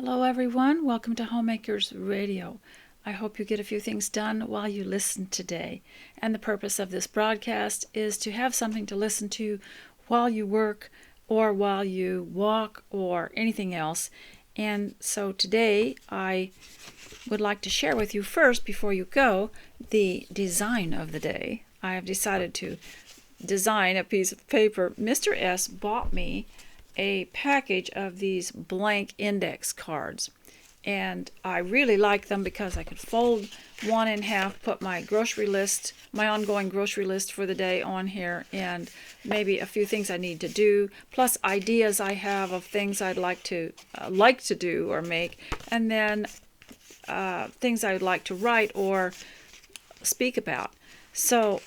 Hello everyone, welcome to Homemakers Radio. I hope you get a few things done while you listen today. And the purpose of this broadcast is to have something to listen to while you work or while you walk or anything else. And so today I would like to share with you first, before you go, the design of the day. I have decided to design a piece of paper. Mr. S bought me a package of these blank index cards, and I really like them because I could fold one in half, put my grocery list, my ongoing grocery list for the day on here, and maybe a few things I need to do, plus ideas I have of things I'd like to do or make, and then things I would like to write or speak about. So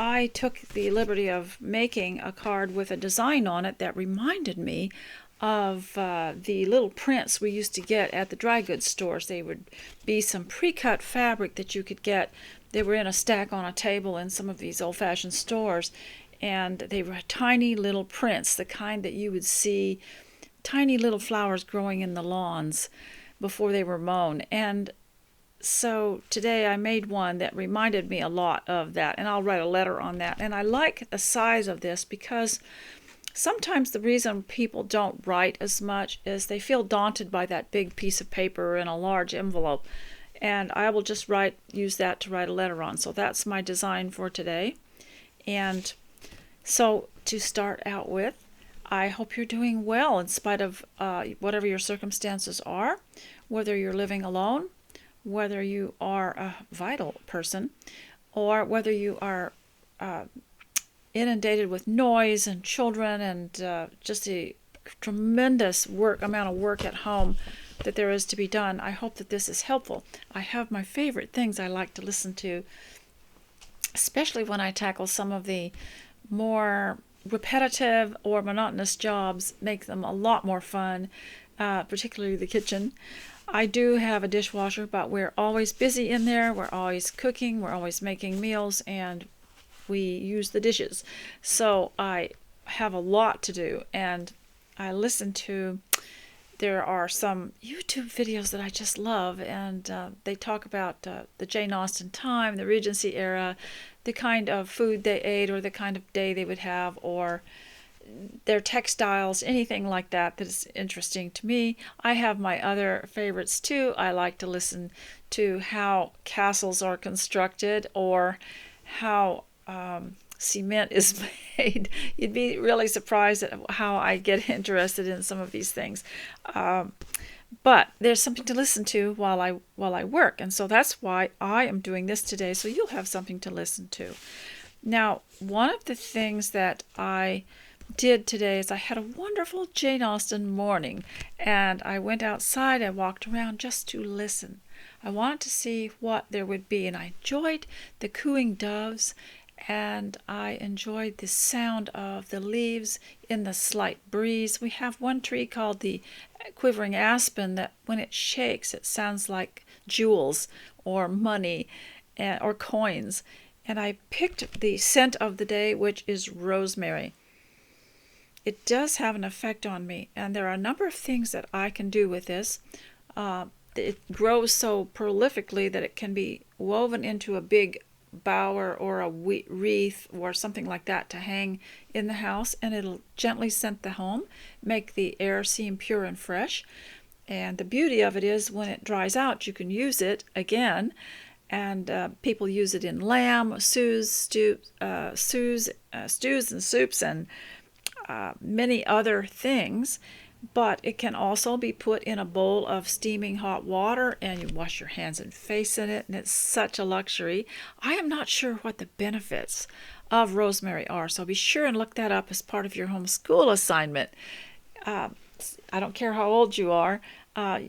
I took the liberty of making a card with a design on it that reminded me of the little prints we used to get at the dry goods stores. They would be some pre-cut fabric that you could get. They were in a stack on a table in some of these old-fashioned stores, and they were tiny little prints, the kind that you would see tiny little flowers growing in the lawns before they were mown. And so today I made one that reminded me a lot of that, and I'll write a letter on that. And I like the size of this because sometimes the reason people don't write as much is they feel daunted by that big piece of paper in a large envelope. And I will just use that to write a letter on. So that's my design for today. And so to start out with, I hope you're doing well in spite of whatever your circumstances are, whether you're living alone, whether you are a vital person, or whether you are inundated with noise and children and just a tremendous amount of work at home that there is to be done. I hope that this is helpful. I have my favorite things I like to listen to, especially when I tackle some of the more repetitive or monotonous jobs, make them a lot more fun, particularly the kitchen. I do have a dishwasher, but we're always busy in there. We're always cooking. We're always making meals, and we use the dishes. So I have a lot to do, and I listen to, there are some YouTube videos that I just love, and they talk about the Jane Austen time, the Regency era, the kind of food they ate or the kind of day they would have, or their textiles, anything like that is interesting to me. I have my other favorites too. I like to listen to how castles are constructed or how cement is made. You'd be really surprised at how I get interested in some of these things. But there's something to listen to while I work, and so that's why I am doing this today, so you'll have something to listen to. Now, one of the things that I did today is I had a wonderful Jane Austen morning, and I went outside and walked around just to listen. I wanted to see what there would be, and I enjoyed the cooing doves, and I enjoyed the sound of the leaves in the slight breeze. We have one tree called the quivering aspen that when it shakes it sounds like jewels or money or coins. And I picked the scent of the day, which is rosemary. It does have an effect on me, and there are a number of things that I can do with this. It grows so prolifically that it can be woven into a big bower or a wreath or something like that to hang in the house, and it'll gently scent the home, make the air seem pure and fresh. And the beauty of it is when it dries out, you can use it again, and people use it in lamb, stews and soups, and many other things. But it can also be put in a bowl of steaming hot water, and you wash your hands and face in it, and it's such a luxury. I am not sure what the benefits of rosemary are, so be sure and look that up as part of your homeschool assignment. I don't care how old you are,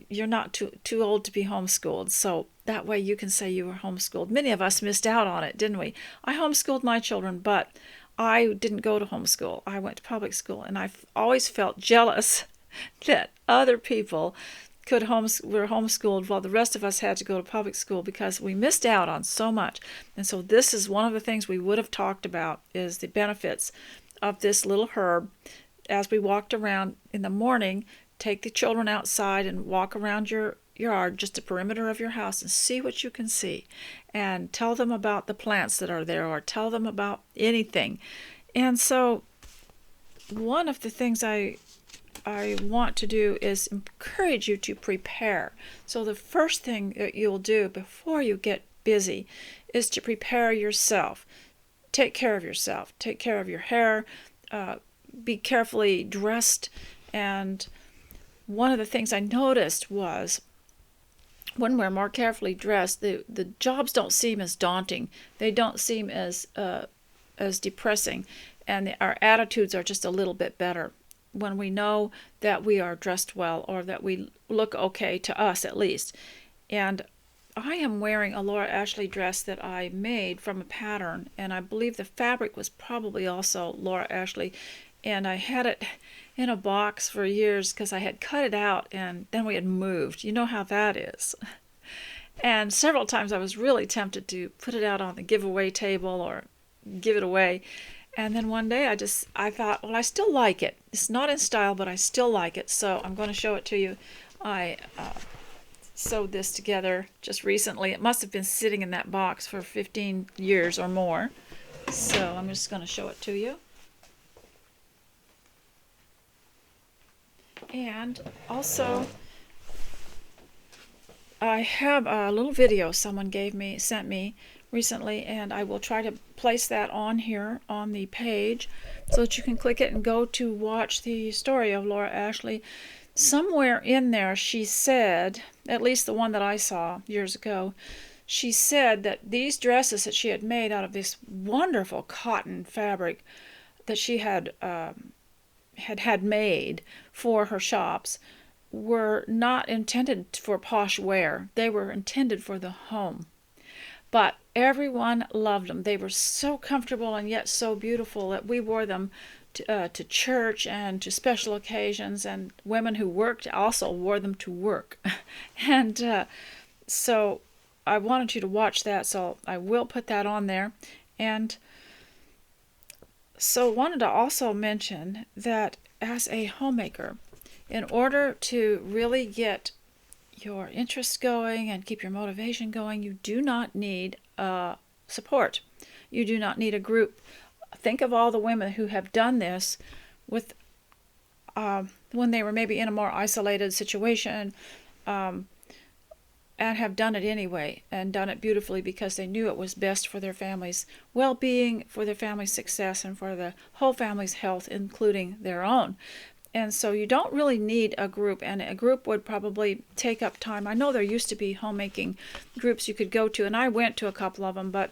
you're not too old to be homeschooled, so that way you can say you were homeschooled. Many of us missed out on it, didn't we? I homeschooled my children, but I didn't go to homeschool. I went to public school, and I've always felt jealous that other people were homeschooled while the rest of us had to go to public school because we missed out on so much. And so this is one of the things we would have talked about, is the benefits of this little herb as we walked around in the morning take the children outside and walk around your yard, just the perimeter of your house, and see what you can see. And tell them about the plants that are there, or tell them about anything. And so one of the things I want to do is encourage you to prepare. So the first thing that you'll do before you get busy is to prepare yourself. Take care of yourself. Take care of your hair. Be carefully dressed. And one of the things I noticed was when we're more carefully dressed, the jobs don't seem as daunting. They don't seem as depressing. And our attitudes are just a little bit better when we know that we are dressed well, or that we look okay, to us at least. And I am wearing a Laura Ashley dress that I made from a pattern, and I believe the fabric was probably also Laura Ashley. And I had it in a box for years because I had cut it out and then we had moved. You know how that is. And several times I was really tempted to put it out on the giveaway table or give it away. And then one day I thought, well, I still like it. It's not in style, but I still like it. So I'm going to show it to you. I sewed this together just recently. It must have been sitting in that box for 15 years or more. So I'm just going to show it to you. And also, I have a little video someone sent me recently, and I will try to place that on here on the page so that you can click it and go to watch the story of Laura Ashley. Somewhere in there she said, at least the one that I saw years ago, she said that these dresses that she had made out of this wonderful cotton fabric that she had made for her shops were not intended for posh wear. They were intended for the home. But everyone loved them. They were so comfortable and yet so beautiful that we wore them to church and to special occasions, and women who worked also wore them to work. And so I wanted you to watch that, so I will put that on there. And so wanted to also mention that as a homemaker, in order to really get your interest going and keep your motivation going, you do not need support. You do not need a group. Think of all the women who have done this with when they were maybe in a more isolated situation, and have done it anyway, and done it beautifully because they knew it was best for their family's well-being, for their family's success, and for the whole family's health, including their own. And so you don't really need a group, and a group would probably take up time. I know there used to be homemaking groups you could go to, and I went to a couple of them, but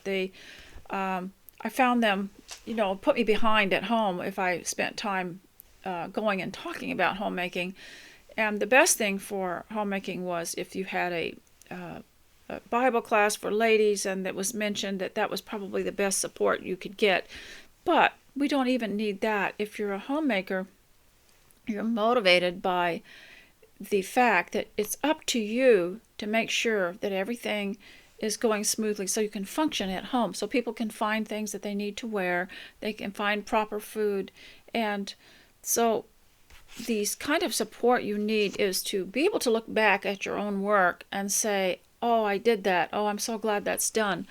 I found them, put me behind at home if I spent time going and talking about homemaking. And the best thing for homemaking was if you had a Bible class for ladies, and it was mentioned that was probably the best support you could get. But we don't even need that. If you're a homemaker, you're motivated by the fact that it's up to you to make sure that everything is going smoothly so you can function at home, so people can find things that they need to wear, they can find proper food. And so these kind of support you need is to be able to look back at your own work and say, oh, I did that. Oh, I'm so glad that's done.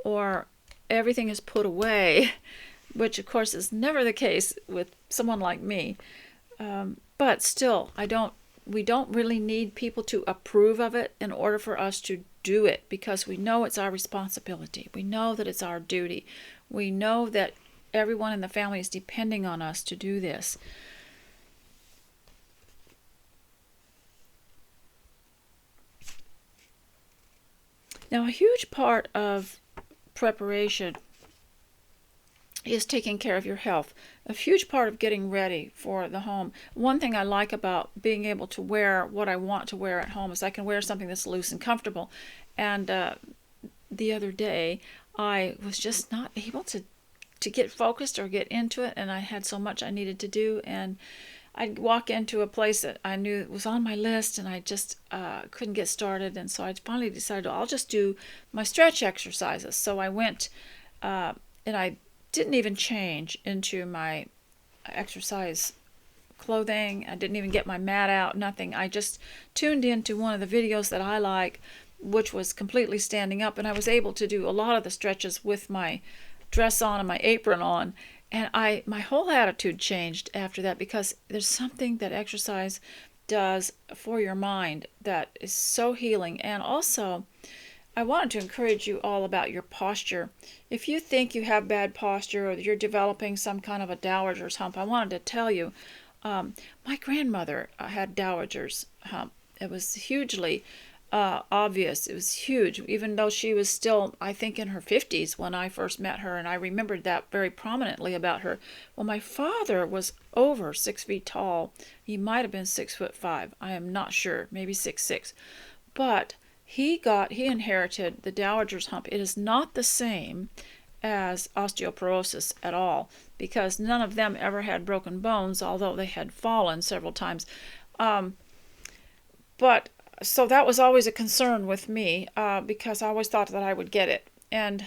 Or everything is put away, which of course is never the case with someone like me. But still, we don't really need people to approve of it in order for us to do it, because we know it's our responsibility. We know that it's our duty. We know that everyone in the family is depending on us to do this. Now, a huge part of preparation is taking care of your health. A huge part of getting ready for the home. One thing I like about being able to wear what I want to wear at home is I can wear something that's loose and comfortable. And the other day, I was just not able to get focused or get into it, and I had so much I needed to do, and I'd walk into a place that I knew was on my list, and I just couldn't get started. And so I finally decided, I'll just do my stretch exercises. So I went and I didn't even change into my exercise clothing. I didn't even get my mat out, nothing. I just tuned into one of the videos that I like, which was completely standing up, and I was able to do a lot of the stretches with my dress on and my apron on. And my whole attitude changed after that, because there's something that exercise does for your mind that is so healing. And also, I wanted to encourage you all about your posture. If you think you have bad posture, or you're developing some kind of a dowager's hump, I wanted to tell you, my grandmother had dowager's hump. It was hugely obvious. It was huge, even though she was still, I think, in her 50s when I first met her, and I remembered that very prominently about her. Well, my father was over 6 feet tall. He might have been 6'5". I am not sure, maybe 6'6". But he inherited the dowager's hump. It is not the same as osteoporosis at all, because none of them ever had broken bones, although they had fallen several times. But so that was always a concern with me, because I always thought that I would get it. And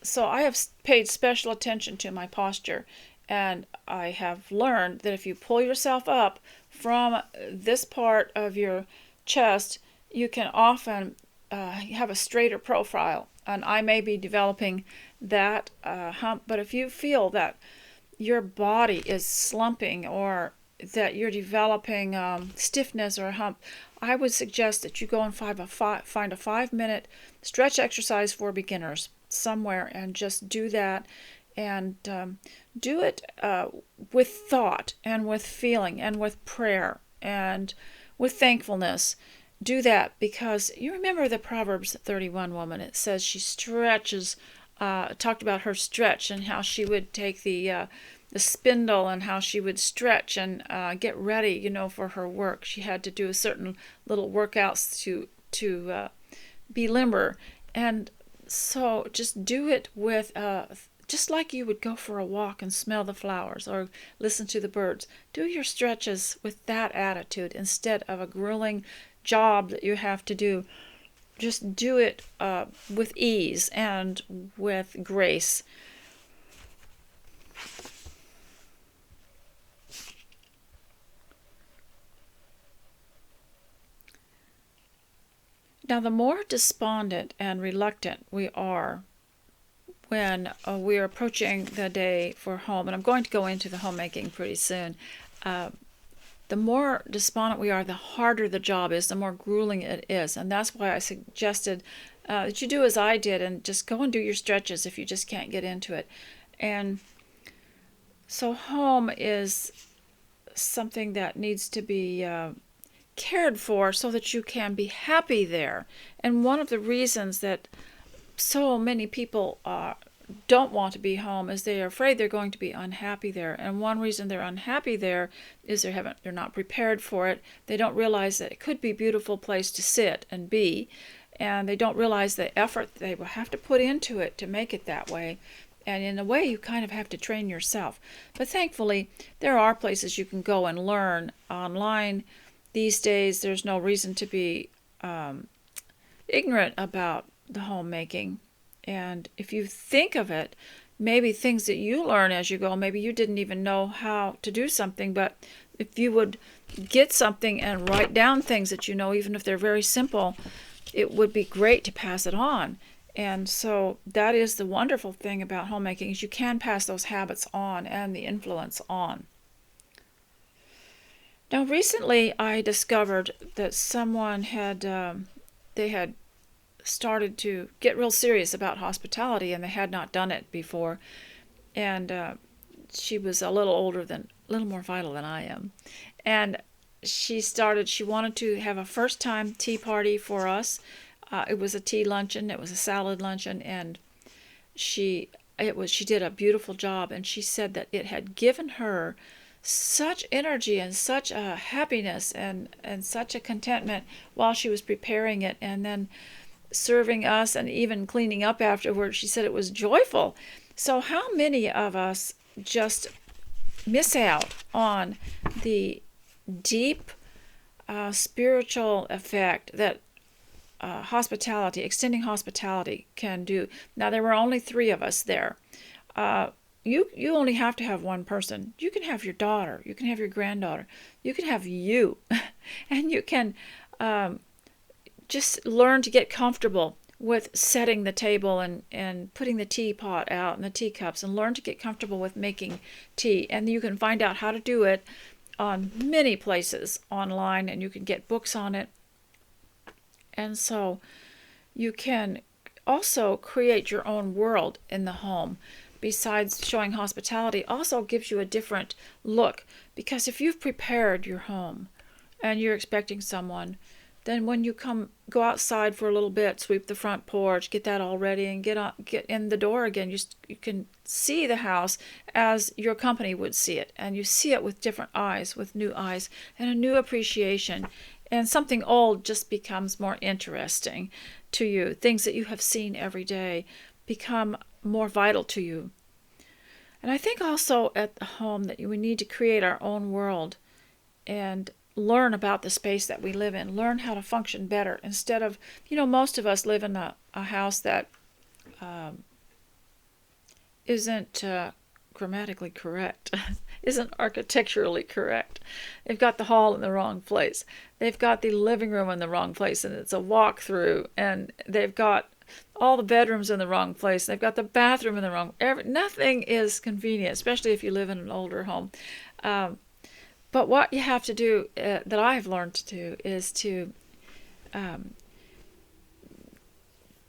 so I have paid special attention to my posture, and I have learned that if you pull yourself up from this part of your chest, you can often have a straighter profile. And I may be developing that hump, but if you feel that your body is slumping, or that you're developing stiffness or a hump, I would suggest that you go and find a 5-minute stretch exercise for beginners somewhere, and just do that. And do it with thought, and with feeling, and with prayer, and with thankfulness. Do that, because you remember the Proverbs 31 woman. It says she stretches, talked about her stretch, and how she would take the spindle, and how she would stretch and get ready, for her work. She had to do a certain little workouts to be limber. And so just do it with, just like you would go for a walk and smell the flowers or listen to the birds. Do your stretches with that attitude instead of a grueling job that you have to do. Just do it with ease and with grace. Now, the more despondent and reluctant we are when we are approaching the day for home, and I'm going to go into the homemaking pretty soon, the more despondent we are, the harder the job is, the more grueling it is. And that's why I suggested that you do as I did, and just go and do your stretches if you just can't get into it. And so home is something that needs to be cared for, so that you can be happy there. And one of the reasons that so many people don't want to be home is they are afraid they're going to be unhappy there. And one reason they're unhappy there is they're not prepared for it. They don't realize that it could be a beautiful place to sit and be, and they don't realize the effort they will have to put into it to make it that way. And in a way, you kind of have to train yourself. But thankfully, there are places you can go and learn online. These days, there's no reason to be ignorant about the homemaking. And if you think of it, maybe things that you learn as you go, maybe you didn't even know how to do something, but if you would get something and write down things that you know, even if they're very simple, it would be great to pass it on. And so that is the wonderful thing about homemaking, is you can pass those habits on and the influence on. Now, recently I discovered that someone they had started to get real serious about hospitality, and they had not done it before. And she was a little more vital than I am. And she wanted to have a first-time tea party for us. It was a tea luncheon, it was a salad luncheon, and she did a beautiful job. And she said that it had given her such energy and such a happiness and such a contentment while she was preparing it, and then serving us and even cleaning up afterwards. She said it was joyful. So how many of us just miss out on the deep spiritual effect that extending hospitality can do? Now, there were only 3 of us there. you only have to have one person. You can have your daughter, you can have your granddaughter, you can have you, and you can just learn to get comfortable with setting the table and putting the teapot out and the teacups, and learn to get comfortable with making tea. And you can find out how to do it on many places online, and you can get books on it. And so you can also create your own world in the home. Besides showing hospitality, also gives you a different look, because if you've prepared your home and you're expecting someone, then when you go outside for a little bit, sweep the front porch, get that all ready, and get in the door again, you can see the house as your company would see it, and you see it with different eyes, with new eyes and a new appreciation. And something old just becomes more interesting to you. Things that you have seen every day become more vital to you. And I think also at the home that we need to create our own world and learn about the space that we live in, learn how to function better, instead of, most of us live in a house that isn't grammatically correct, isn't architecturally correct. They've got the hall in the wrong place. They've got the living room in the wrong place, and it's a walk-through, and they've got all the bedrooms in the wrong place. They've got the bathroom in the wrong. Nothing is convenient, especially if you live in an older home. But what you have to do, that I've learned to do, is to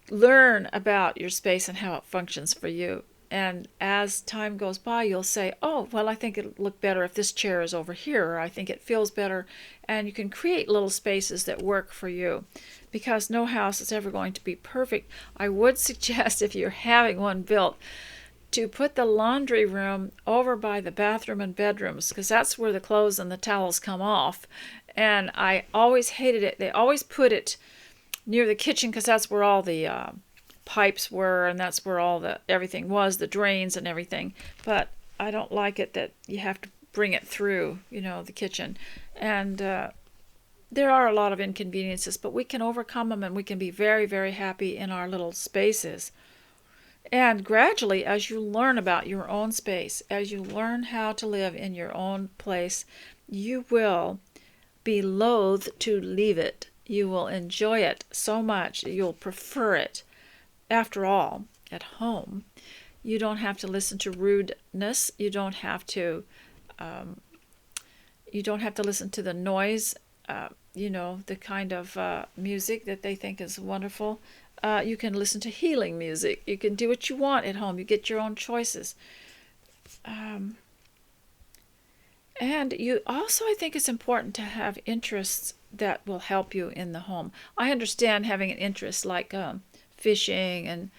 learn about your space and how it functions for you. And as time goes by, you'll say, oh, well, I think it'll look better if this chair is over here, or I think it feels better. And you can create little spaces that work for you, because no house is ever going to be perfect. I would suggest, if you're having one built, to put the laundry room over by the bathroom and bedrooms, because that's where the clothes and the towels come off. And I always hated it. They always put it near the kitchen, because that's where all the pipes were, and that's where all everything was, the drains and everything. But I don't like it that you have to bring it through, the kitchen. And there are a lot of inconveniences, but we can overcome them, and we can be very, very happy in our little spaces. And gradually, as you learn about your own space, as you learn how to live in your own place, you will be loath to leave it. You will enjoy it so much, you'll prefer it. After all, at home, you don't have to listen to rudeness. You don't have to listen to the noise, the kind of music that they think is wonderful. You can listen to healing music. You can do what you want at home. You get your own choices. And you also, I think it's important to have interests that will help you in the home. I understand having an interest like fishing and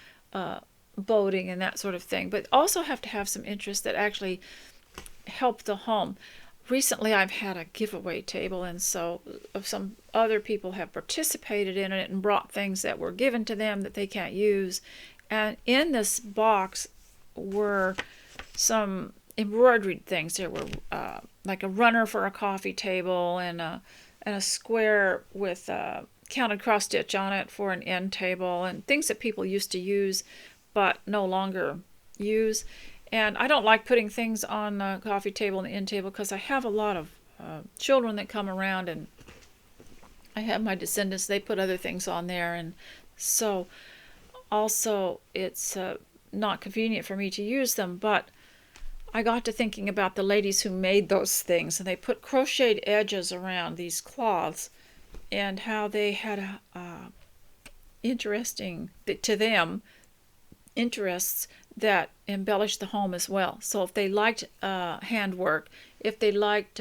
boating and that sort of thing, but also have to have some interests that actually help the home. Recently, I've had a giveaway table, and so some other people have participated in it and brought things that were given to them that they can't use. And in this box were some embroidered things. There were like a runner for a coffee table, and a square with counted cross stitch on it for an end table, and things that people used to use but no longer use. And I don't like putting things on the coffee table and the end table, because I have a lot of children that come around, and I have my descendants, they put other things on there, and so also it's not convenient for me to use them. But I got to thinking about the ladies who made those things, and they put crocheted edges around these cloths, and how they had interesting, to them, interests that embellished the home as well. So if they liked handwork, if they liked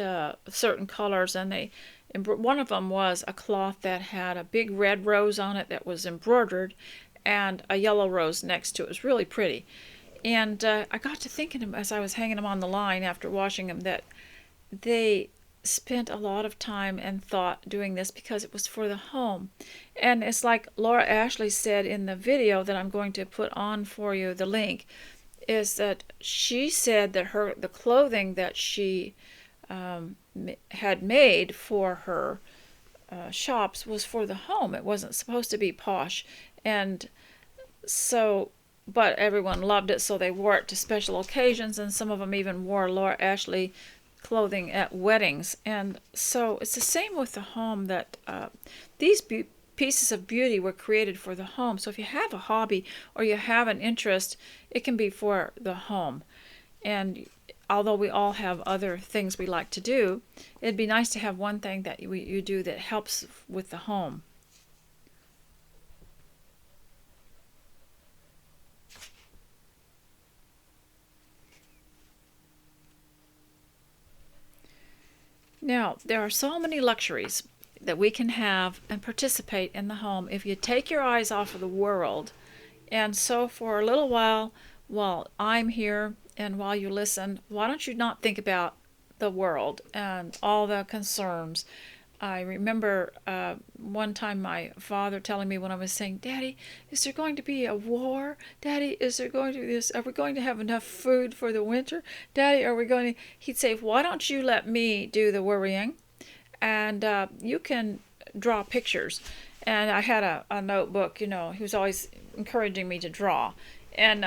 certain colors, and one of them was a cloth that had a big red rose on it that was embroidered, and a yellow rose next to it. It was really pretty. And I got to thinking, as I was hanging them on the line after washing them, that they spent a lot of time and thought doing this because it was for the home. And it's like Laura Ashley said in the video that I'm going to put on for you, the link, is that she said that the clothing that she had made for her shops was for the home. It wasn't supposed to be posh. And so but everyone loved it, so they wore it to special occasions, and some of them even wore Laura Ashley clothing at weddings. And so it's the same with the home, that these pieces of beauty were created for the home. So if you have a hobby or you have an interest, it can be for the home. And although we all have other things we like to do, it'd be nice to have one thing that you do that helps with the home. Now, there are so many luxuries that we can have and participate in the home if you take your eyes off of the world. And so for a little while I'm here and while you listen, why don't you not think about the world and all the concerns? I remember one time my father telling me when I was saying, "Daddy, is there going to be a war? Daddy, is there going to be this? Are we going to have enough food for the winter? Daddy, are we going to?" He'd say, "Why don't you let me do the worrying, and you can draw pictures." And I had a notebook. He was always encouraging me to draw, and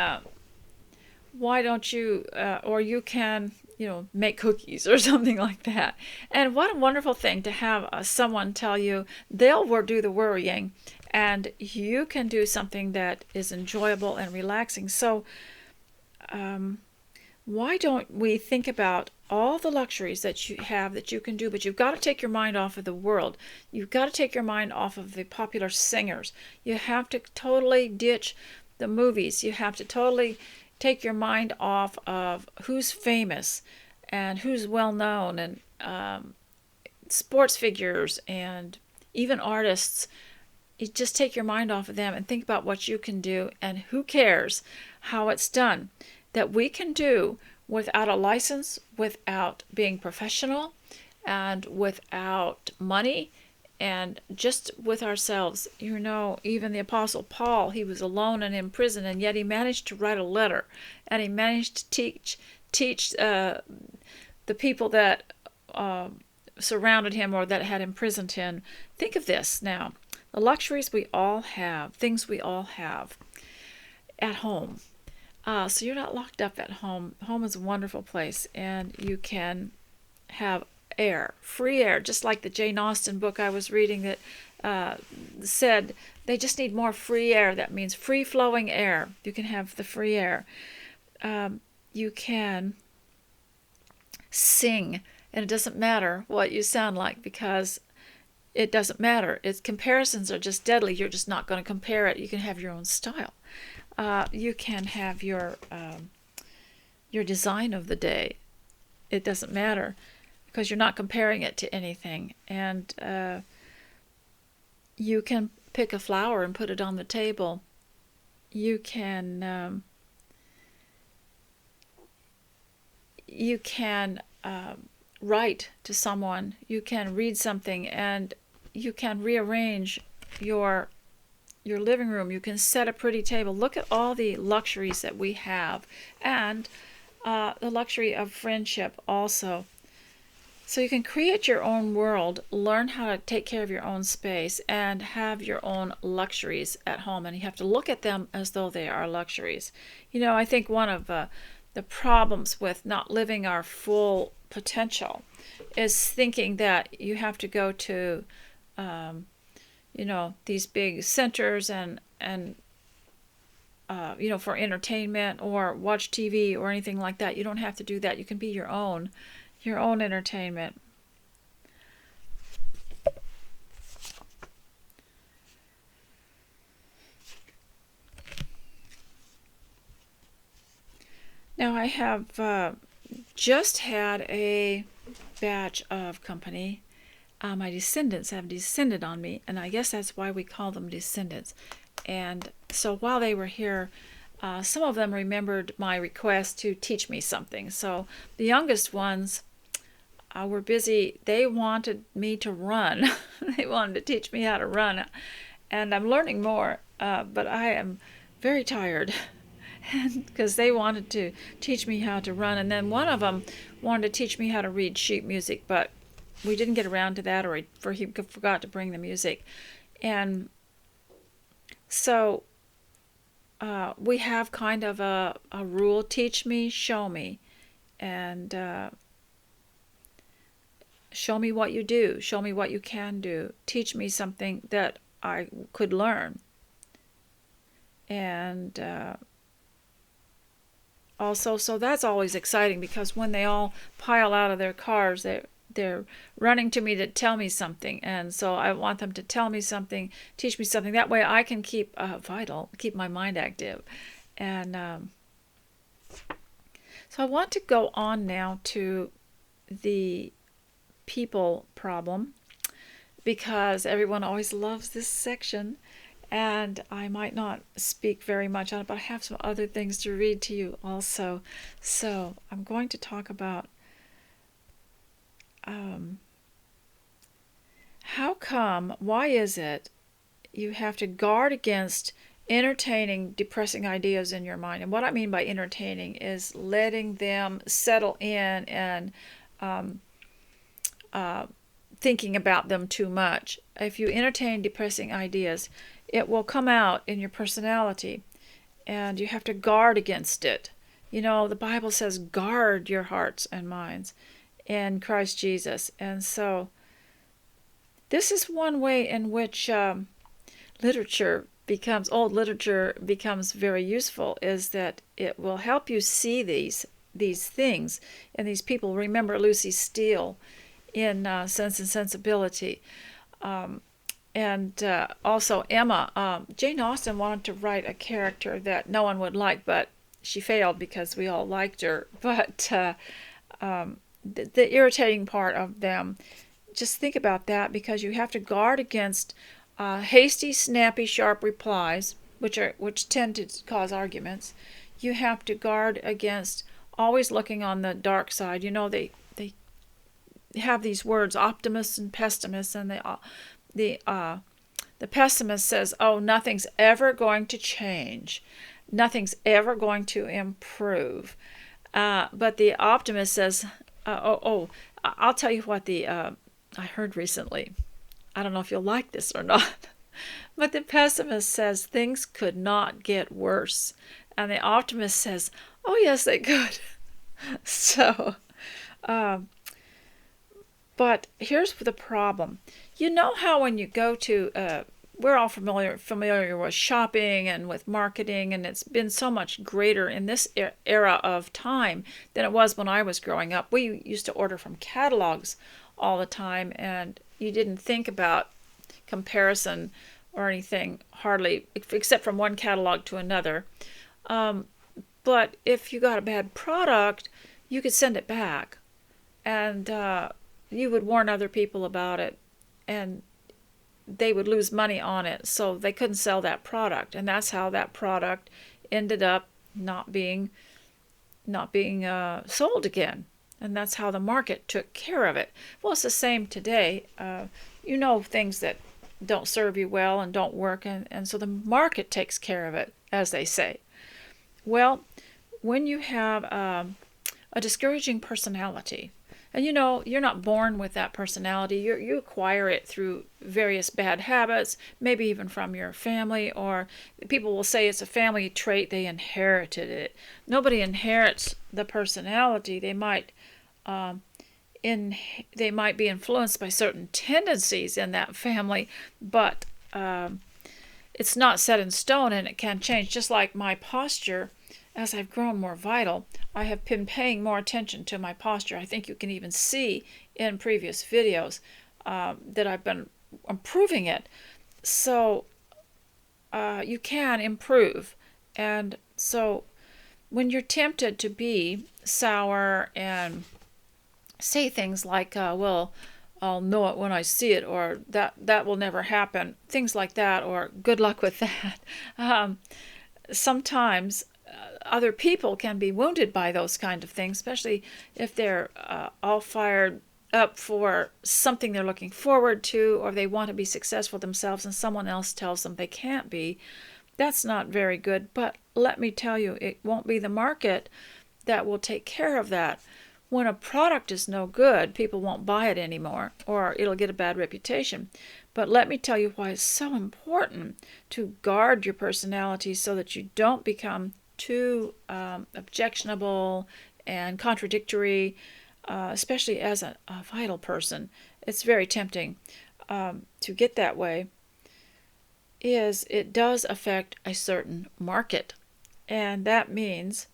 why don't you, or you can, make cookies or something like that. And what a wonderful thing to have someone tell you they'll do the worrying, and you can do something that is enjoyable and relaxing. So why don't we think about all the luxuries that you have that you can do, but you've got to take your mind off of the world. You've got to take your mind off of the popular singers. You have to totally ditch the movies. You have to totally take your mind off of who's famous and who's well known, and sports figures and even artists. You just take your mind off of them and think about what you can do, and who cares how it's done. That we can do without a license, without being professional, and without money, and just with ourselves. Even the Apostle Paul, he was alone and in prison, and yet he managed to write a letter, and he managed to teach the people that surrounded him or that had imprisoned him. Think of this now. The luxuries we all have, things we all have at home. So you're not locked up at home. Home is a wonderful place, and you can have air, free air, just like the Jane Austen book I was reading that said they just need more free air. That means free-flowing air. You can have the free air. You can sing, and it doesn't matter what you sound like, because it doesn't matter. Comparisons are just deadly. You're just not going to compare it. You can have your own style. You can have your design of the day. It doesn't matter, because you're not comparing it to anything. And you can pick a flower and put it on the table. You can write to someone. You can read something, and you can rearrange your living room. You can set a pretty table. Look at all the luxuries that we have, and the luxury of friendship also. So you can create your own world, learn how to take care of your own space, and have your own luxuries at home. And you have to look at them as though they are luxuries. I think one of the problems with not living our full potential is thinking that you have to go to these big centers and for entertainment, or watch TV or anything like that. You don't have to do that. You can be your own entertainment. Now I have just had a batch of company. My descendants have descended on me, and I guess that's why we call them descendants. And so while they were here, some of them remembered my request to teach me something. So the youngest ones were busy. They wanted me to run. They wanted to teach me how to run. And I'm learning more, but I am very tired because they wanted to teach me how to run. And then one of them wanted to teach me how to read sheet music, but we didn't get around to that, or he forgot to bring the music. And so we have kind of a rule: teach me, show me, and show me what you do, show me what you can do, teach me something that I could learn. And also, so that's always exciting, because when they all pile out of their cars, they're running to me to tell me something, and so I want them to tell me something, teach me something. That way I can keep vital, keep my mind active. And so I want to go on now to the people problem, because everyone always loves this section, and I might not speak very much on it, but I have some other things to read to you also. So I'm going to talk about why is it you have to guard against entertaining depressing ideas in your mind? And what I mean by entertaining is letting them settle in and thinking about them too much. If you entertain depressing ideas, it will come out in your personality, and you have to guard against it. You know, the Bible says, guard your hearts and minds in Christ Jesus. And so this is one way in which old literature becomes very useful, is that it will help you see these things and these people. Remember Lucy Steele in Sense and Sensibility. And also Emma. Jane Austen wanted to write a character that no one would like, but she failed because we all liked her. But the irritating part of them, just think about that, because you have to guard against hasty, snappy, sharp replies, which tend to cause arguments. You have to guard against always looking on the dark side. You know, they have these words, optimists and pessimists, and the pessimist says, oh, nothing's ever going to change. Nothing's ever going to improve. But the optimist says, I'll tell you what I heard recently. I don't know if you'll like this or not. But the pessimist says things could not get worse. And the optimist says, oh, yes, they could. So, but here's the problem. You know how when you go to, we're all familiar with shopping and with marketing, and it's been so much greater in this era of time than it was when I was growing up. We used to order from catalogs all the time, and you didn't think about comparison or anything, hardly, except from one catalog to another. But if you got a bad product, you could send it back, and you would warn other people about it, and they would lose money on it, so they couldn't sell that product. And that's how that product ended up not being sold again. And that's how the market took care of it. Well, it's the same today. You know, things that don't serve you well and don't work, and so the market takes care of it, as they say. Well, when you have a discouraging personality, and you know, you're not born with that personality. You acquire it through various bad habits, maybe even from your family, or people will say it's a family trait, they inherited it. Nobody inherits the personality. They might be influenced by certain tendencies in that family, but it's not set in stone, and it can change. Just like my posture, as I've grown more vital, I have been paying more attention to my posture. I think you can even see in previous videos that I've been improving it. So you can improve. And so when you're tempted to be sour and say things like, well, I'll know it when I see it, or that will never happen, things like that, or good luck with that. Sometimes other people can be wounded by those kind of things, especially if they're all fired up for something they're looking forward to, or they want to be successful themselves and someone else tells them they can't be. That's not very good. But let me tell you, it won't be the market that will take care of that. When a product is no good, people won't buy it anymore, or it'll get a bad reputation. But let me tell you why it's so important to guard your personality so that you don't become too objectionable and contradictory, especially as a vital person. It's very tempting to get that way. It does affect a certain market. And that means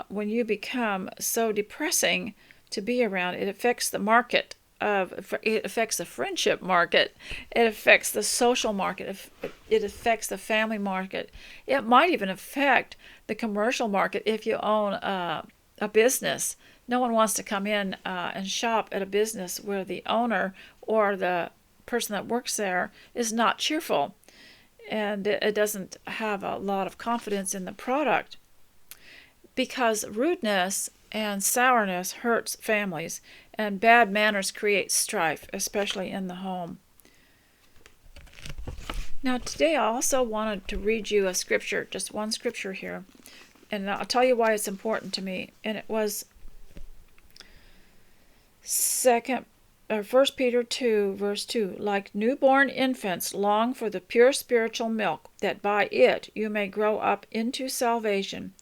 when you become so depressing to be around, it affects the market. It affects the friendship market. It affects the social market. It affects the family market. It might even affect the commercial market if you own a business. No one wants to come in and shop at a business where the owner or the person that works there is not cheerful and it doesn't have a lot of confidence in the product, because rudeness and sourness hurts families, and bad manners create strife, especially in the home. Now today I also wanted to read you a scripture, just one scripture here, and I'll tell you why it's important to me. And it was 1 Peter 2, verse 2. Like newborn infants, long for the pure spiritual milk, that by it you may grow up into salvation,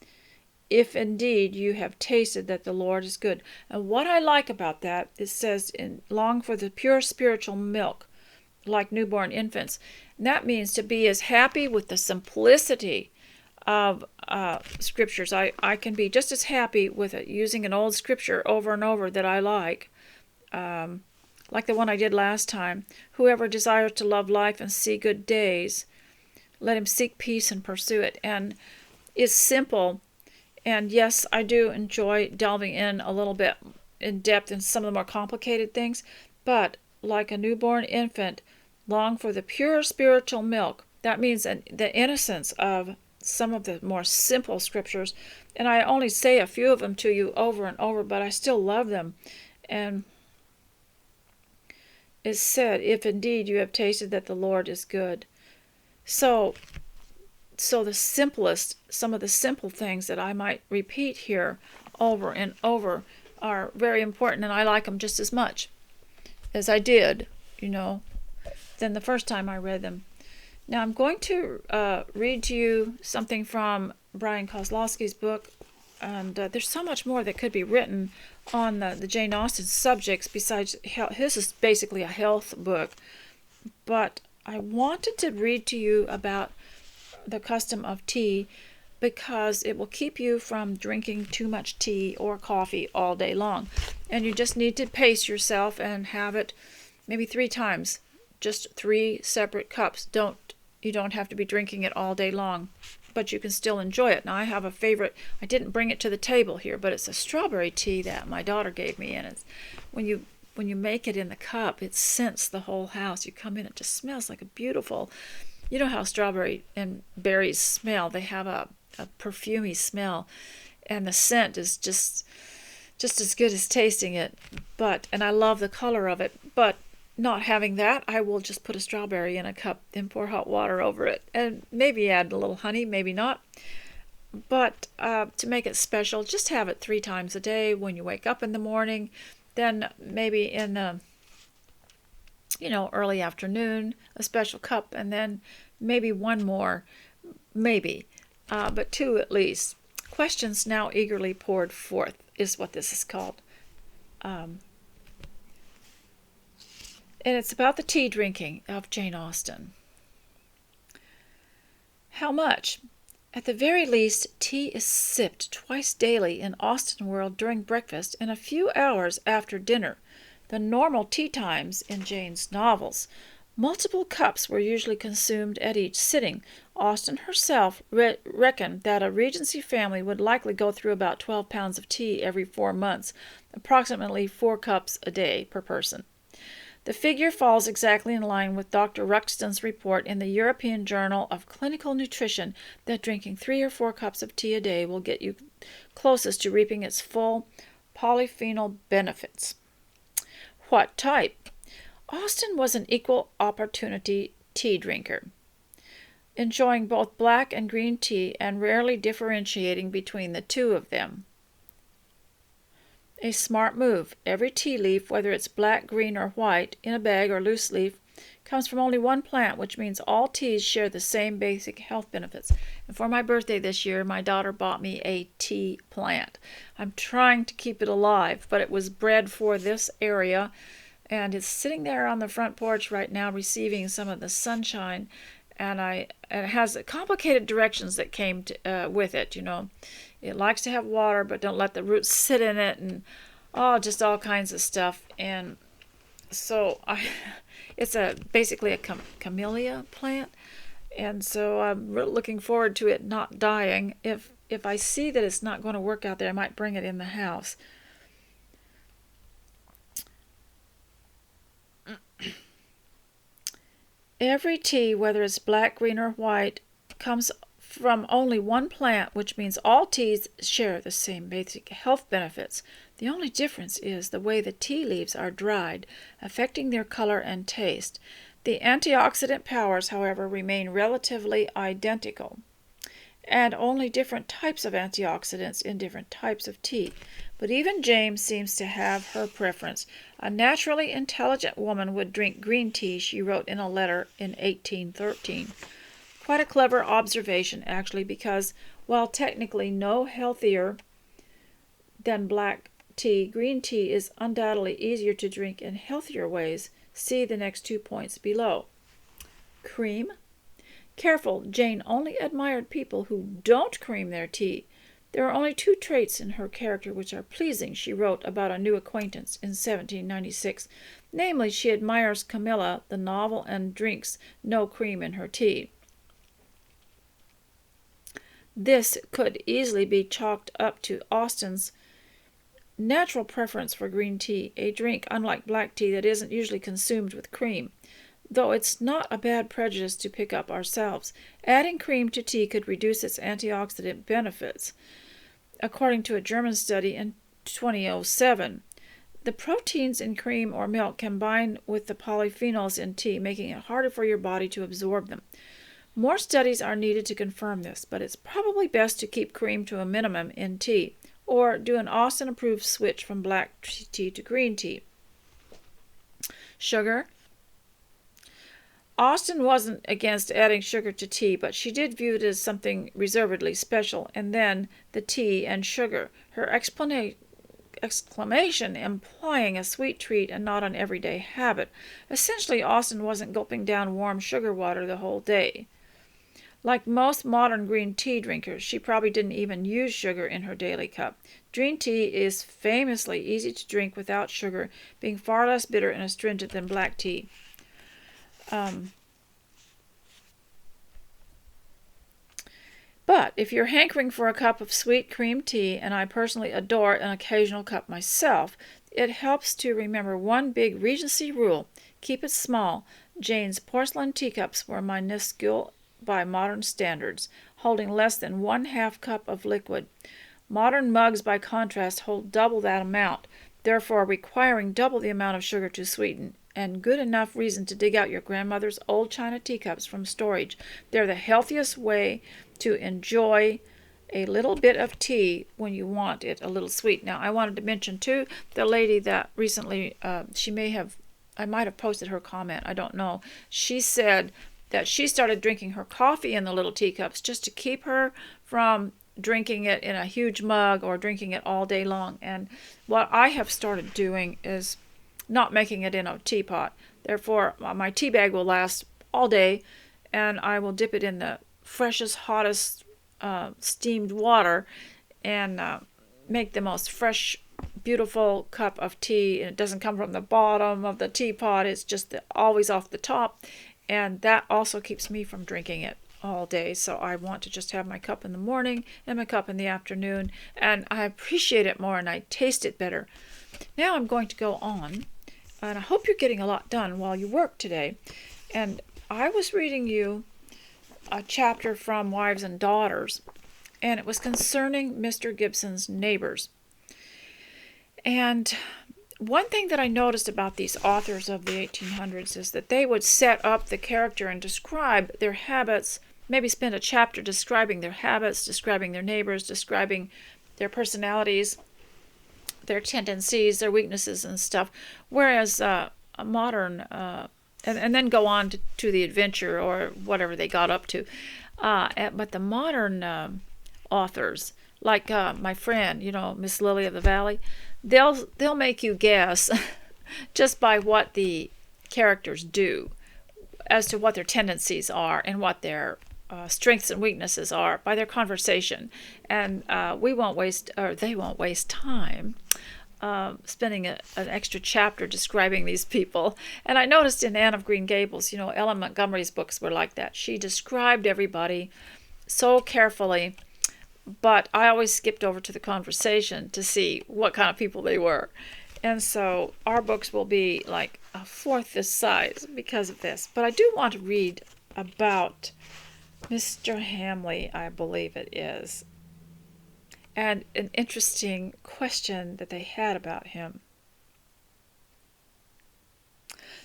if indeed you have tasted that the Lord is good. And what I like about that, it says, long for the pure spiritual milk, like newborn infants. And that means to be as happy with the simplicity of scriptures. I can be just as happy with it, using an old scripture over and over that I like the one I did last time. Whoever desires to love life and see good days, let him seek peace and pursue it. And it's simple. And yes, I do enjoy delving in a little bit in depth in some of the more complicated things, but like a newborn infant, long for the pure spiritual milk. That means the innocence of some of the more simple scriptures. And I only say a few of them to you over and over, but I still love them. And it's said, if indeed you have tasted that the Lord is good. So the simplest, some of the simple things that I might repeat here over and over are very important, and I like them just as much as I did, than the first time I read them. Now I'm going to read to you something from Brian Kozlowski's book, and there's so much more that could be written on the Jane Austen subjects besides health. This is basically a health book, but I wanted to read to you about the custom of tea because it will keep you from drinking too much tea or coffee all day long. And you just need to pace yourself and have it maybe 3 times, just 3 separate cups. You don't have to be drinking it all day long, but you can still enjoy it. Now I have a favorite. I didn't bring it to the table here, but it's a strawberry tea that my daughter gave me, and it's when you make it in the cup, it scents the whole house. You come in, it just smells like a beautiful. You know how strawberry and berries smell. They have a perfumey smell, and the scent is just as good as tasting it. And I love the color of it. But not having that, I will just put a strawberry in a cup and pour hot water over it, and maybe add a little honey, maybe not. But to make it special, just have it 3 times a day when you wake up in the morning, then maybe in the early afternoon, a special cup, and then maybe 1 more, maybe, but 2 at least. Questions now eagerly poured forth is what this is called. And it's about the tea drinking of Jane Austen. How much? At the very least, tea is sipped twice daily in Austen world during breakfast and a few hours after dinner, the normal tea times in Jane's novels. Multiple cups were usually consumed at each sitting. Austen herself reckoned that a Regency family would likely go through about 12 pounds of tea every 4 months, approximately 4 cups a day per person. The figure falls exactly in line with Dr. Ruxton's report in the European Journal of Clinical Nutrition that drinking 3 or 4 cups of tea a day will get you closest to reaping its full polyphenol benefits. What type? Austen was an equal opportunity tea drinker, enjoying both black and green tea and rarely differentiating between the 2 of them. A smart move. Every tea leaf, whether it's black, green, or white, in a bag or loose leaf, comes from only one plant, which means all teas share the same basic health benefits. And for my birthday this year, my daughter bought me a tea plant. I'm trying to keep it alive, but it was bred for this area, and it's sitting there on the front porch right now receiving some of the sunshine. And it has complicated directions that came with it. It likes to have water, but don't let the roots sit in it, and just all kinds of stuff. And so it's basically a camellia plant, and so I'm looking forward to it not dying. If I see that it's not going to work out there, I might bring it in the house. Every tea, whether it's black, green, or white, comes from only one plant, which means all teas share the same basic health benefits. The only difference is the way the tea leaves are dried, affecting their color and taste. The antioxidant powers, however, remain relatively identical, and only different types of antioxidants in different types of tea. But even James seems to have her preference. A naturally intelligent woman would drink green tea, she wrote in a letter in 1813. Quite a clever observation, actually, because while technically no healthier than black tea, green tea is undoubtedly easier to drink in healthier ways. See the next 2 points below. Cream. Careful, Jane only admired people who don't cream their tea. There are only 2 traits in her character which are pleasing, she wrote about a new acquaintance in 1796. Namely, she admires Camilla, the novel, and drinks no cream in her tea. This could easily be chalked up to Austen's natural preference for green tea, a drink, unlike black tea, that isn't usually consumed with cream. Though it's not a bad prejudice to pick up ourselves, adding cream to tea could reduce its antioxidant benefits. According to a German study in 2007, the proteins in cream or milk combine with the polyphenols in tea, making it harder for your body to absorb them. More studies are needed to confirm this, but it's probably best to keep cream to a minimum in tea, or do an Austen-approved switch from black tea to green tea. Sugar. Austen wasn't against adding sugar to tea, but she did view it as something reservedly special, and then the tea and sugar. Her exclamation implying a sweet treat and not an everyday habit. Essentially, Austen wasn't gulping down warm sugar water the whole day. Like most modern green tea drinkers, she probably didn't even use sugar in her daily cup. Green tea is famously easy to drink without sugar, being far less bitter and astringent than black tea. But if you're hankering for a cup of sweet cream tea, and I personally adore an occasional cup myself, it helps to remember one big Regency rule: keep it small. Jane's porcelain teacups were minuscule by modern standards, holding less than 1/2 cup of liquid. Modern mugs, by contrast, hold double that amount, therefore requiring double the amount of sugar to sweeten, and good enough reason to dig out your grandmother's old china teacups from storage. They're the healthiest way to enjoy a little bit of tea when you want it a little sweet. Now, I wanted to mention, too, the lady that recently, I might have posted her comment, I don't know. She said that she started drinking her coffee in the little teacups just to keep her from drinking it in a huge mug or drinking it all day long. And what I have started doing is not making it in a teapot. Therefore, my tea bag will last all day, and I will dip it in the freshest, hottest steamed water and make the most fresh, beautiful cup of tea. And it doesn't come from the bottom of the teapot. It's just always off the top. And that also keeps me from drinking it all day. So I want to just have my cup in the morning and my cup in the afternoon. And I appreciate it more and I taste it better. Now I'm going to go on. And I hope you're getting a lot done while you work today. And I was reading you a chapter from Wives and Daughters, and it was concerning Mr. Gibson's neighbors. And one thing that I noticed about these authors of the 1800s is that they would set up the character and describe their habits, maybe spend a chapter describing their habits, describing their neighbors, describing their personalities, their tendencies, their weaknesses and stuff. Whereas a modern and then go on to the adventure or whatever they got up to. But the modern authors, like my friend, Miss Lily of the Valley, they'll make you guess just by what the characters do as to what their tendencies are and what their strengths and weaknesses are by their conversation. And they won't waste time spending an extra chapter describing these people. And I noticed in Anne of Green Gables, Ellen Montgomery's books were like that. She described everybody so carefully, but I always skipped over to the conversation to see what kind of people they were. And so our books will be like a fourth this size because of this. But I do want to read about Mr. Hamley, I believe it is, and an interesting question that they had about him.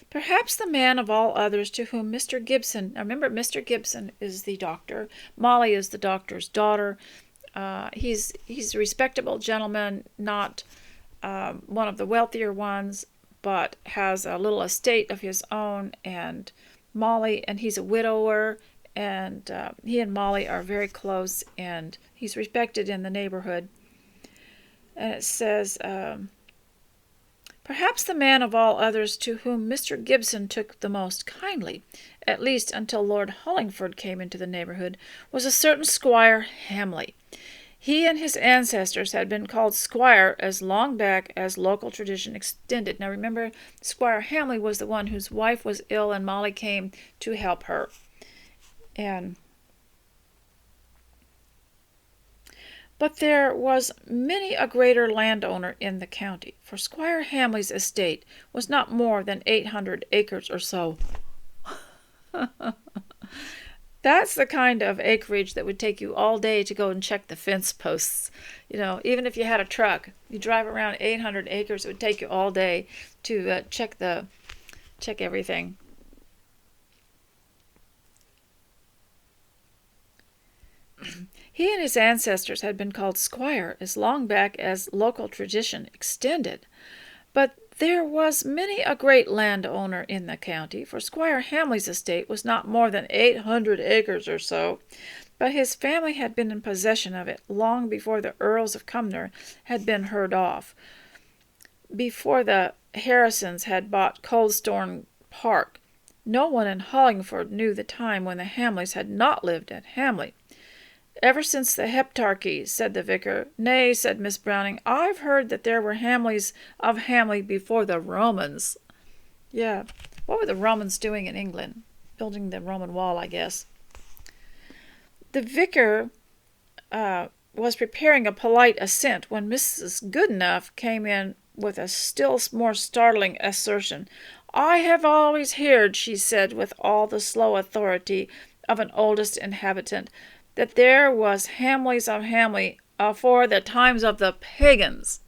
Perhaps the man of all others to whom Mr. Gibson, now remember Mr. Gibson is the doctor, Molly is the doctor's daughter. He's a respectable gentleman, not one of the wealthier ones, but has a little estate of his own, and he's a widower, and he and Molly are very close, and he's respected in the neighborhood. And it says, perhaps the man of all others to whom Mr. Gibson took the most kindly, at least until Lord Hollingford came into the neighborhood, was a certain Squire Hamley. He and his ancestors had been called Squire as long back as local tradition extended. Now remember, Squire Hamley was the one whose wife was ill and Molly came to help her. But there was many a greater landowner in the county, for Squire Hamley's estate was not more than 800 acres or so. That's the kind of acreage that would take you all day to go and check the fence posts. Even if you had a truck, you drive around 800 acres, it would take you all day to check everything. He and his ancestors had been called Squire as long back as local tradition extended. But there was many a great landowner in the county, for Squire Hamley's estate was not more than 800 acres or so, but his family had been in possession of it long before the Earls of Cumnor had been heard of, before the Harrisons had bought Coldstone Park. No one in Hollingford knew the time when the Hamleys had not lived at Hamley. Ever since the Heptarchy, said the vicar. Nay, said Miss Browning, I've heard that there were Hamleys of Hamley before the Romans. Yeah, what were the Romans doing in England? Building the Roman wall, I guess. The vicar was preparing a polite assent when Mrs. Goodenough came in with a still more startling assertion. I have always heard, she said with all the slow authority of an oldest inhabitant, that there was Hamleys of Hamley afore the times of the pagans.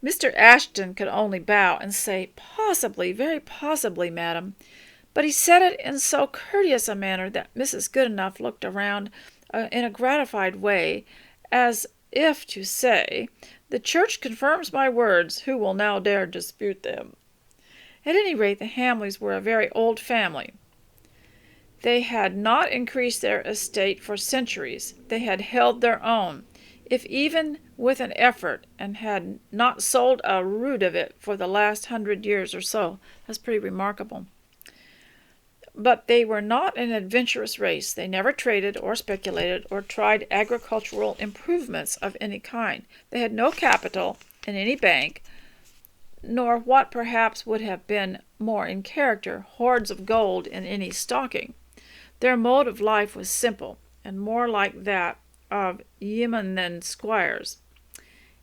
Mr. Ashton could only bow and say, Possibly, very possibly, madam. But he said it in so courteous a manner that Mrs. Goodenough looked around in a gratified way, as if to say, The church confirms my words, who will now dare dispute them? At any rate, the Hamleys were a very old family. They had not increased their estate for centuries. They had held their own, if even with an effort, and had not sold a rood of it for the last 100 years or so. That's pretty remarkable. But they were not an adventurous race. They never traded or speculated or tried agricultural improvements of any kind. They had no capital in any bank, nor what perhaps would have been more in character, hoards of gold in any stocking. Their mode of life was simple, and more like that of yeomen than squires.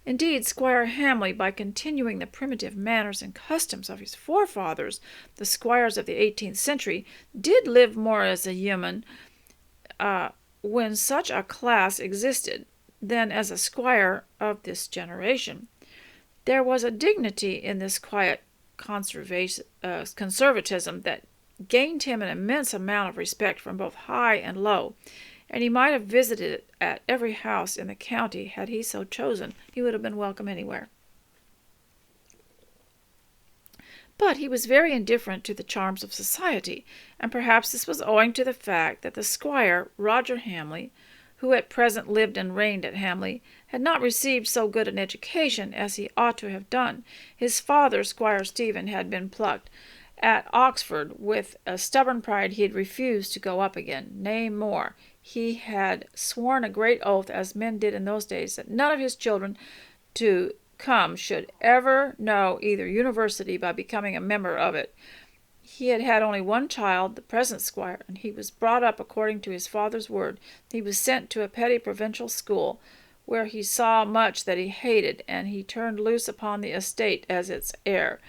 Indeed, Squire Hamley, by continuing the primitive manners and customs of his forefathers, the squires of the 18th century, did live more as a yeoman, when such a class existed, than as a squire of this generation. There was a dignity in this quiet conservatism that gained him an immense amount of respect from both high and low, and he might have visited at every house in the county had he so chosen. He would have been welcome anywhere. But he was very indifferent to the charms of society, and perhaps this was owing to the fact that the squire, Roger Hamley, who at present lived and reigned at Hamley, had not received so good an education as he ought to have done. His father, Squire Stephen, had been plucked at Oxford. With a stubborn pride he had refused to go up again. Nay, more, he had sworn a great oath, as men did in those days, that none of his children to come should ever know either university by becoming a member of it. He had had only one child, the present squire, and he was brought up according to his father's word. He was sent to a petty provincial school, where he saw much that he hated, and he turned loose upon the estate as its heir.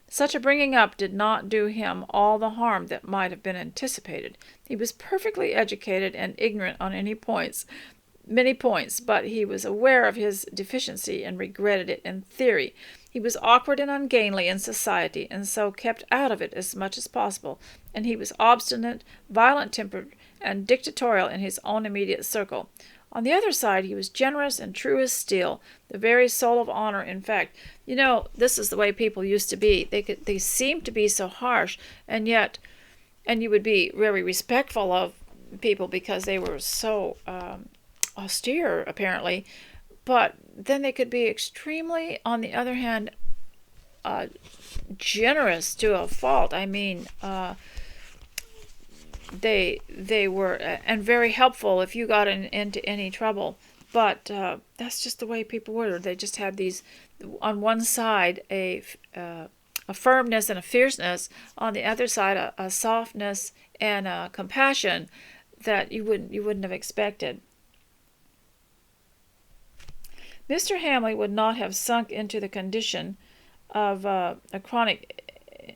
Such a bringing up did not do him all the harm that might have been anticipated. He was perfectly educated and ignorant on many points, but he was aware of his deficiency and regretted it in theory. He was awkward and ungainly in society, and so kept out of it as much as possible, and he was obstinate, violent-tempered, and dictatorial in his own immediate circle. On the other side, he was generous and true as steel, the very soul of honor. In fact, this is the way people used to be. They seemed to be so harsh, and you would be very respectful of people because they were so austere, apparently, but then they could be extremely, on the other hand, generous to a fault. I mean, they were and very helpful if you got into any trouble. But that's just the way people were. They just had these, on one side, a firmness and a fierceness, on the other side, a softness and a compassion that you wouldn't have expected. Mr. Hamley would not have sunk into the condition of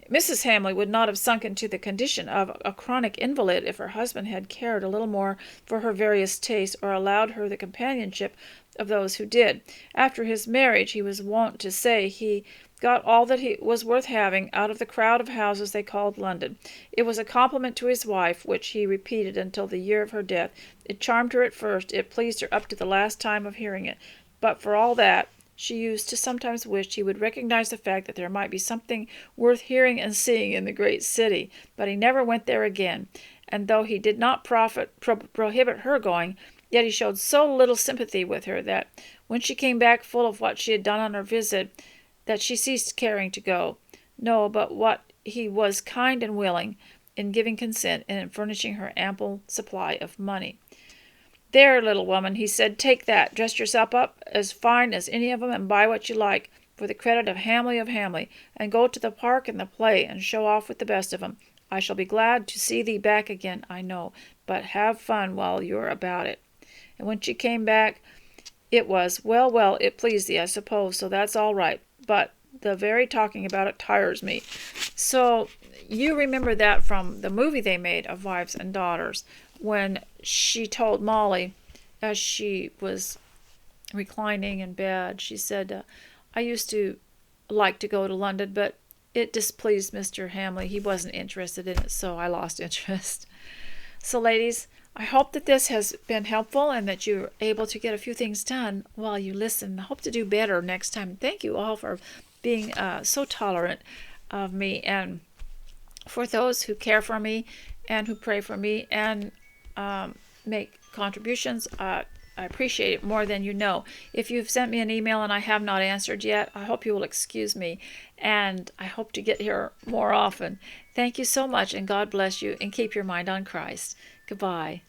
Mrs. Hamley would not have sunk into the condition of a chronic invalid if her husband had cared a little more for her various tastes, or allowed her the companionship of those who did. After his marriage, he was wont to say he got all that he was worth having out of the crowd of houses they called London. It was a compliment to his wife, which he repeated until the year of her death. It charmed her at first, it pleased her up to the last time of hearing it. But for all that, she used to sometimes wish he would recognize the fact that there might be something worth hearing and seeing in the great city. But he never went there again, and though he did not prohibit her going, yet he showed so little sympathy with her that when she came back full of what she had done on her visit, that she ceased caring to go. No, but what he was kind and willing in giving consent and in furnishing her ample supply of money. "There, little woman," he said, "take that. Dress yourself up as fine as any of 'em, and buy what you like, for the credit of Hamley, and go to the park and the play, and show off with the best of 'em. I shall be glad to see thee back again, I know, but have fun while you're about it." And when she came back, it was, well, it pleased thee, I suppose, so that's all right, but the very talking about it tires me. So you remember that from the movie they made of Wives and Daughters, when she told Molly, as she was reclining in bed, she said, "I used to like to go to London, but it displeased Mr. Hamley. He wasn't interested in it, so I lost interest." So, ladies, I hope that this has been helpful and that you're able to get a few things done while you listen. I hope to do better next time. Thank you all for being so tolerant of me, and for those who care for me and who pray for me and make contributions. I appreciate it more than you know. If you've sent me an email and I have not answered yet, I hope you will excuse me, and I hope to get here more often. Thank you so much, and God bless you, and keep your mind on Christ. Goodbye.